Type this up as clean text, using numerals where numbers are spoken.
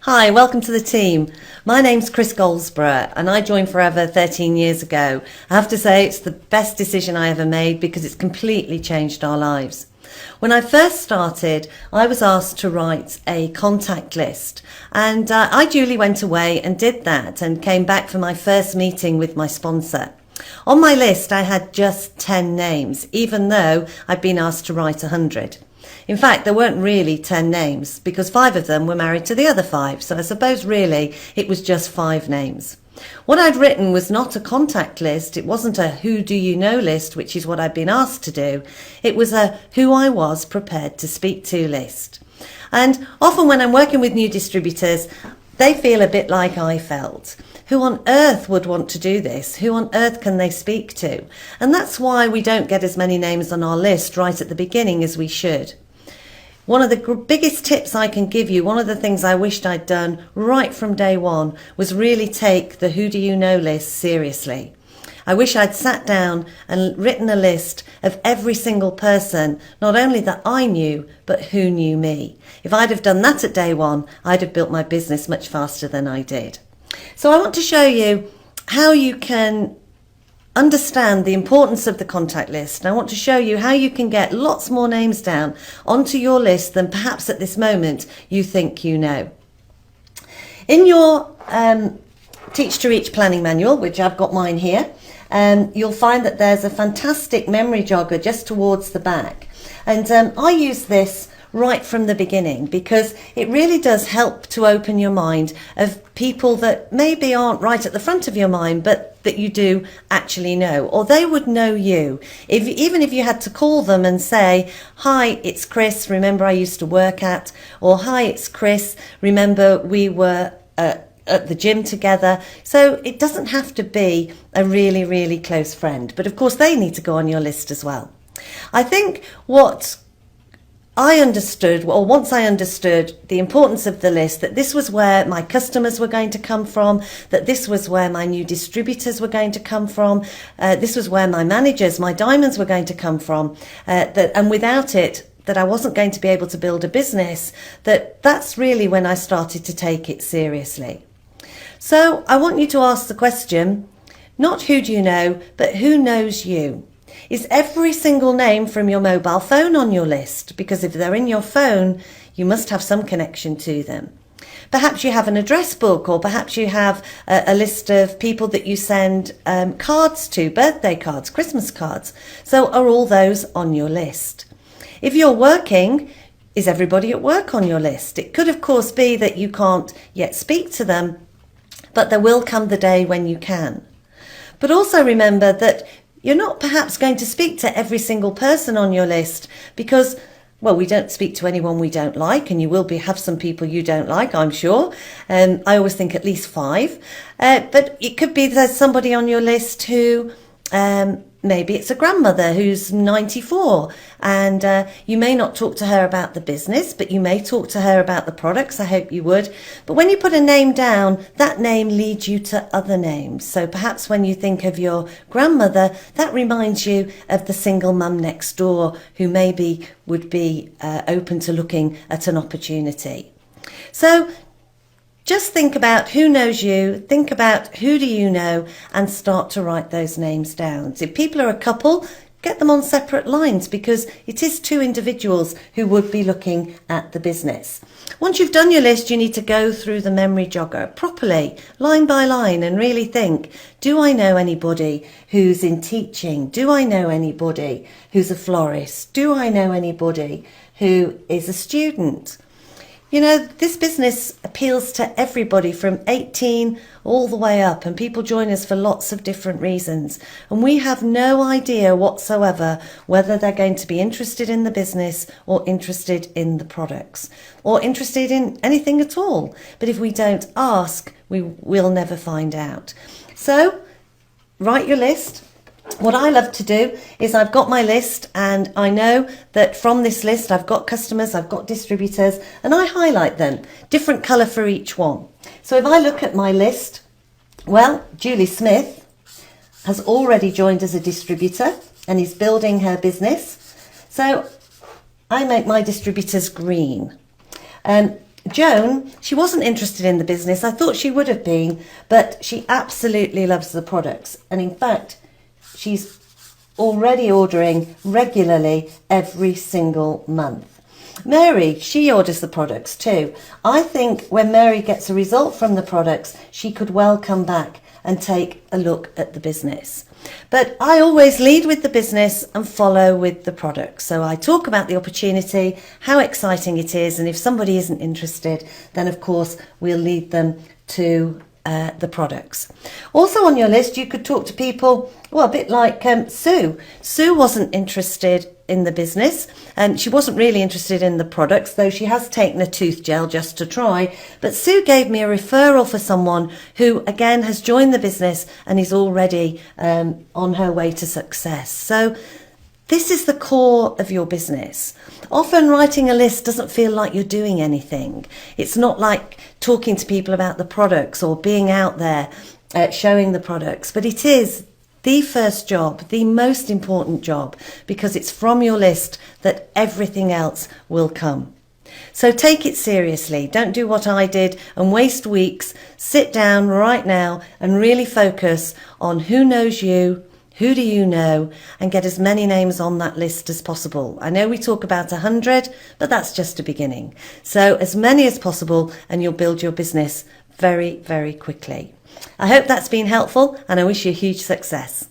Hi, welcome to the team. My name's Chris Goldsborough and I joined Forever 13 years ago. I have to say it's the best decision I ever made because it's completely changed our lives. When I first started, I was asked to write a contact list and I duly went away and did that and came back for my first meeting with my sponsor. On my list, I had just 10 names, even though I'd been asked to write 100. In fact, there weren't really 10 names because 5 of them were married to the other 5. So I suppose really it was just 5 names. What I'd written was not a contact list. It wasn't a who do you know list, which is what I'd been asked to do. It was a who I was prepared to speak to list. And often when I'm working with new distributors, they feel a bit like I felt. Who on earth would want to do this? Who on earth can they speak to? And that's why we don't get as many names on our list right at the beginning as we should. One of the biggest tips I can give you, one of the things I wished I'd done right from day one, was really take the who do you know list seriously. I wish I'd sat down and written a list of every single person, not only that I knew, but who knew me. If I'd have done that at day one, I'd have built my business much faster than I did. So I want to show you how you can understand the importance of the contact list. And I want to show you how you can get lots more names down onto your list than perhaps at this moment you think you know. In your Teach to Reach planning manual, which I've got mine here, you'll find that there's a fantastic memory jogger just towards the back. And I use this right from the beginning because it really does help to open your mind of people that maybe aren't right at the front of your mind, but that you do actually know, or they would know you. Even if you had to call them and say, hi, it's Chris, remember I used to work at, or hi, it's Chris, remember we were at the gym together. So it doesn't have to be a really, really close friend, but of course they need to go on your list as well. I think what I understood, or once I understood the importance of the list, that this was where my customers were going to come from, that this was where my new distributors were going to come from, this was where my managers, my diamonds were going to come from, and without it, that I wasn't going to be able to build a business, that's really when I started to take it seriously. So I want you to ask the question, not who do you know, but who knows you? Is every single name from your mobile phone on your list? Because if they're in your phone, you must have some connection to them. Perhaps you have an address book, or perhaps you have a list of people that you send cards to, birthday cards, Christmas cards. So are all those on your list? If you're working, is everybody at work on your list? It could, of course, be that you can't yet speak to them, but there will come the day when you can. But also remember that you're not perhaps going to speak to every single person on your list because, well, we don't speak to anyone we don't like, and you will have some people you don't like, I'm sure. I always think at least 5. But it could be there's somebody on your list who maybe it's a grandmother who's 94 and you may not talk to her about the business, but you may talk to her about the products. I hope you would. But when you put a name down, that name leads you to other names. So perhaps when you think of your grandmother, that reminds you of the single mum next door who maybe would be open to looking at an opportunity. So just think about who knows you, think about who do you know, and start to write those names down. So if people are a couple, get them on separate lines because it is 2 individuals who would be looking at the business. Once you've done your list, you need to go through the memory jogger properly, line by line, and really think, do I know anybody who's in teaching? Do I know anybody who's a florist? Do I know anybody who is a student? You know, this business appeals to everybody from 18 all the way up, and people join us for lots of different reasons. And we have no idea whatsoever whether they're going to be interested in the business or interested in the products or interested in anything at all. But if we don't ask, we will never find out. So write your list. What I love to do is I've got my list and I know that from this list I've got customers, I've got distributors, and I highlight them, different colour for each one. So if I look at my list, well, Julie Smith has already joined as a distributor and is building her business. So I make my distributors green. Joan, she wasn't interested in the business. I thought she would have been, but she absolutely loves the products. And in fact, she's already ordering regularly every single month. Mary, she orders the products too. I think when Mary gets a result from the products, she could well come back and take a look at the business. But I always lead with the business and follow with the products. So I talk about the opportunity, how exciting it is, and if somebody isn't interested, then of course we'll lead them to the products. Also on your list, you could talk to people, well, a bit like Sue. Sue wasn't interested in the business, and she wasn't really interested in the products, though she has taken a tooth gel just to try. But Sue gave me a referral for someone who again has joined the business and is already on her way to success. So this is the core of your business. Often writing a list doesn't feel like you're doing anything. It's not like talking to people about the products or being out there showing the products, but it is the first job, the most important job, because it's from your list that everything else will come. So take it seriously. Don't do what I did and waste weeks. Sit down right now and really focus on who knows you, who do you know, and get as many names on that list as possible. I know we talk about 100, but that's just a beginning. So as many as possible, and you'll build your business very, very quickly. I hope that's been helpful, and I wish you huge success.